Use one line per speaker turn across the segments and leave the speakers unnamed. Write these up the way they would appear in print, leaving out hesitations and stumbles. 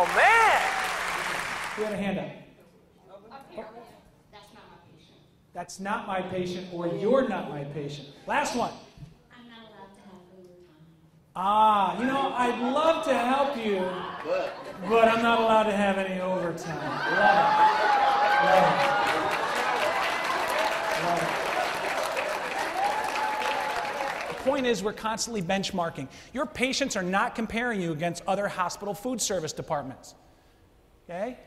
Oh, man.
You had a hand up.
Apparently, that's not my patient.
That's not my patient, or you're not my patient. Last one.
I'm not allowed to have overtime.
Ah, you know, I'd love to help you, but I'm not allowed to have any overtime. Love it. Love it. Love it. The point is, we're constantly benchmarking. Your patients are not comparing you against other hospital food service departments. Okay?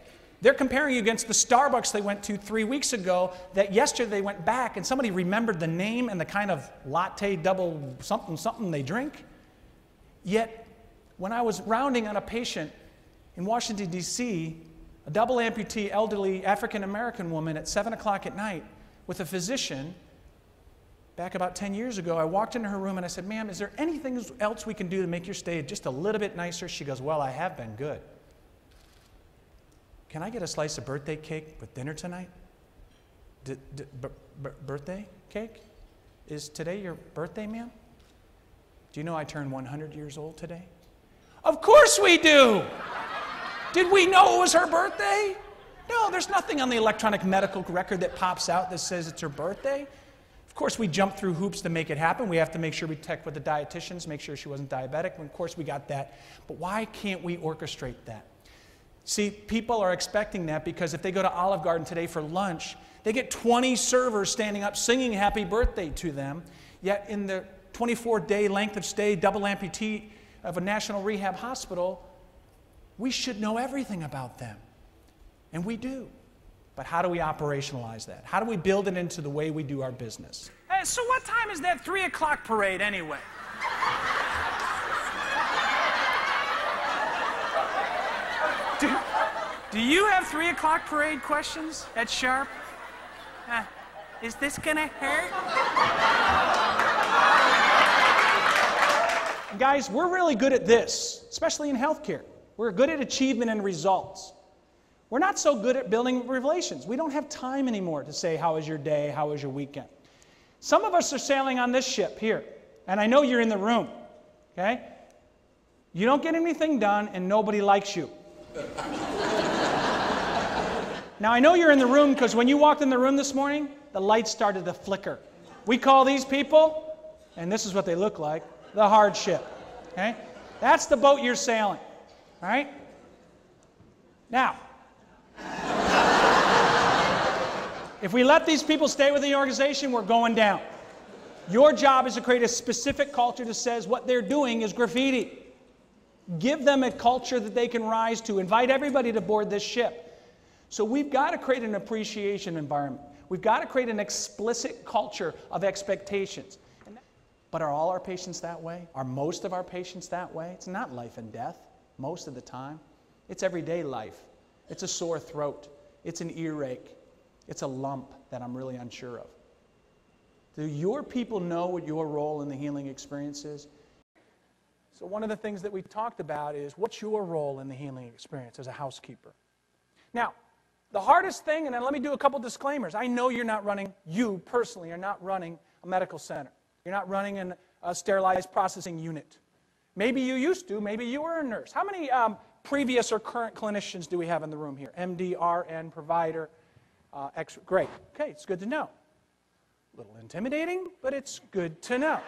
They're comparing you against the Starbucks they went to 3 weeks ago that yesterday they went back and somebody remembered the name and the kind of latte double something something they drink. Yet, when I was rounding on a patient in Washington, D.C., a double amputee elderly African-American woman at 7 o'clock at night with a physician, back about 10 years ago, I walked into her room and I said, "Ma'am, is there anything else we can do to make your stay just a little bit nicer?" She goes, "Well, I have been good. Can I get a slice of birthday cake with dinner tonight?" Birthday cake? Is today your birthday, ma'am? Do you know I turned 100 years old today? Of course we do! Did we know it was her birthday? No, there's nothing on the electronic medical record that pops out that says it's her birthday. Of course, we jump through hoops to make it happen. We have to make sure we check with the dietitians, make sure she wasn't diabetic. And of course, we got that. But why can't we orchestrate that? See, people are expecting that because if they go to Olive Garden today for lunch, they get 20 servers standing up singing happy birthday to them. Yet in the 24-day length of stay, double amputee of a national rehab hospital, we should know everything about them. And we do. But how do we operationalize that? How do we build it into the way we do our business?
Hey, so what time is that 3 o'clock parade anyway? Do you have 3 o'clock parade questions at Sharp? Is this gonna hurt?
Guys, we're really good at this, especially in healthcare. We're good at achievement and results. We're not so good at building relations. We don't have time anymore to say, "How was your day? How was your weekend?" Some of us are sailing on this ship here, and I know you're in the room, okay? You don't get anything done, and nobody likes you. Now, I know you're in the room because when you walked in the room this morning, the lights started to flicker. We call these people, and this is what they look like, the hardship, okay? That's the boat you're sailing, all right? Now, if we let these people stay with the organization, we're going down. Your job is to create a specific culture that says what they're doing is graffiti. Give them a culture that they can rise to. Invite everybody to board this ship. So we've got to create an appreciation environment. We've got to create an explicit culture of expectations. But are all our patients that way? Are most of our patients that way? It's not life and death most of the time. It's everyday life. It's a sore throat. It's an earache. It's a lump that I'm really unsure of. Do your people know what your role in the healing experience is? So one of the things that we talked about is, what's your role in the healing experience as a housekeeper? Now, the hardest thing, and then let me do a couple disclaimers. I know you're not running, you personally are not running a medical center. You're not running a sterilized processing unit. Maybe you used to. Maybe you were a nurse. How many previous or current clinicians do we have in the room here? MD, RN, provider, great. Okay, it's good to know. A little intimidating, but it's good to know.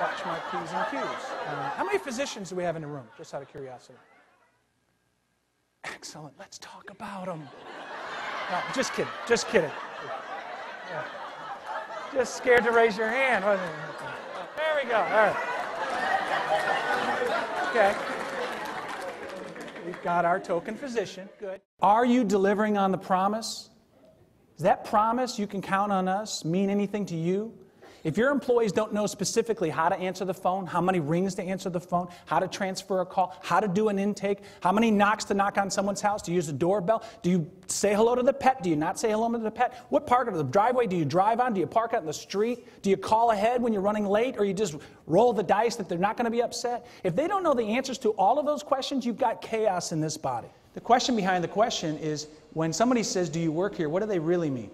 Watch my P's and Q's. How many physicians do we have in the room, just out of curiosity? Excellent. Let's talk about them. No, just kidding. Just kidding. Yeah. Just scared to raise your hand, wasn't it? There we go. All right. Okay. We've got our token physician. Good. Are you delivering on the promise? Does that promise, "You can count on us," mean anything to you? If your employees don't know specifically how to answer the phone, how many rings to answer the phone, how to transfer a call, how to do an intake, how many knocks to knock on someone's house, do you use a doorbell? Do you say hello to the pet? Do you not say hello to the pet? What part of the driveway do you drive on? Do you park out in the street? Do you call ahead when you're running late, or you just roll the dice that they're not going to be upset? If they don't know the answers to all of those questions, you've got chaos in this body. The question behind the question is, when somebody says, "Do you work here?" what do they really mean?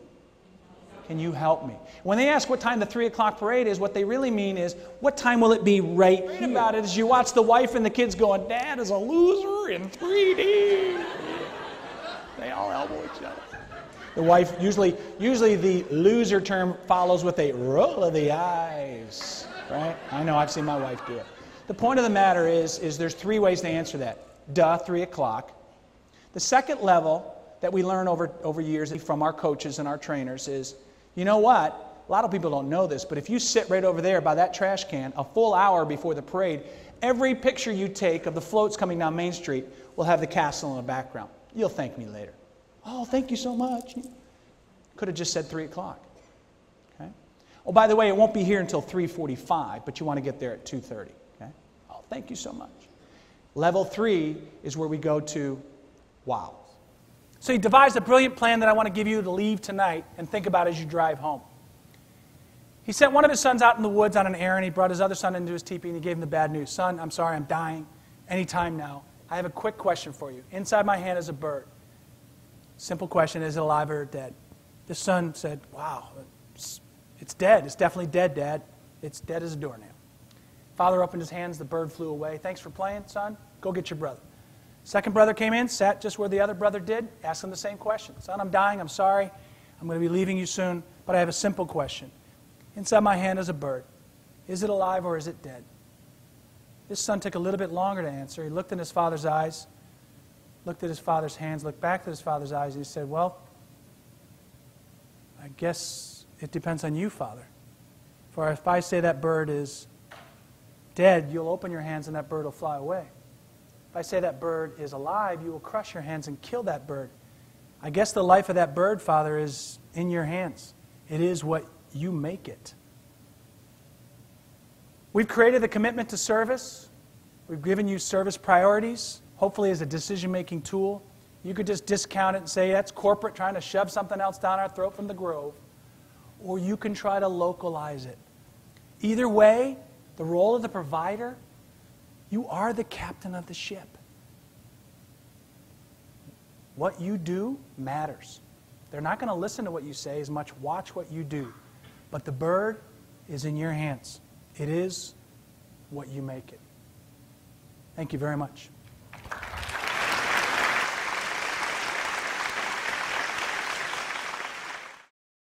Can you help me? When they ask what time the 3 o'clock parade is, what they really mean is, what time will it be right here? About it is you watch the wife and the kids going, Dad is a loser in 3D. They all elbow each other. The wife, usually the loser term follows with a roll of the eyes. Right? I know, I've seen my wife do it. The point of the matter is there's 3 ways to answer that. 3 o'clock. The second level that we learn over years from our coaches and our trainers is, you know what? A lot of people don't know this, but if you sit right over there by that trash can a full hour before the parade, every picture you take of the floats coming down Main Street will have the castle in the background. You'll thank me later. Oh, thank you so much. Could have just said 3 o'clock. Okay? Oh, by the way, it won't be here until 3:45, but you want to get there at 2:30. Okay? Oh, thank you so much. Level 3 is where we go to wow.
So he devised a brilliant plan that I want to give you to leave tonight and think about as you drive home. He sent one of his sons out in the woods on an errand. He brought his other son into his teepee and he gave him the bad news. Son, I'm sorry, I'm dying. Anytime now. I have a quick question for you. Inside my hand is a bird. Simple question, is it alive or dead? The son said, wow, it's dead. It's definitely dead, Dad. It's dead as a doornail. Father opened his hands, the bird flew away. Thanks for playing, son. Go get your brother. Second brother came in, sat just where the other brother did, asked him the same question. Son, I'm dying, I'm sorry. I'm going to be leaving you soon, but I have a simple question. Inside my hand is a bird. Is it alive or is it dead? This son took a little bit longer to answer. He looked in his father's eyes, looked at his father's hands, looked back at his father's eyes, and he said, well, I guess it depends on you, Father. For if I say that bird is dead, you'll open your hands and that bird will fly away. If I say that bird is alive, you will crush your hands and kill that bird. I guess the life of that bird, Father, is in your hands. It is what you make it. We've created a commitment to service. We've given you service priorities, hopefully as a decision-making tool. You could just discount it and say that's corporate trying to shove something else down our throat from the Grove. Or you can try to localize it. Either way, the role of the provider, you are the captain of the ship. What you do matters. They're not going to listen to what you say as much watch what you do. But the bird is in your hands. It is what you make it. Thank you very much.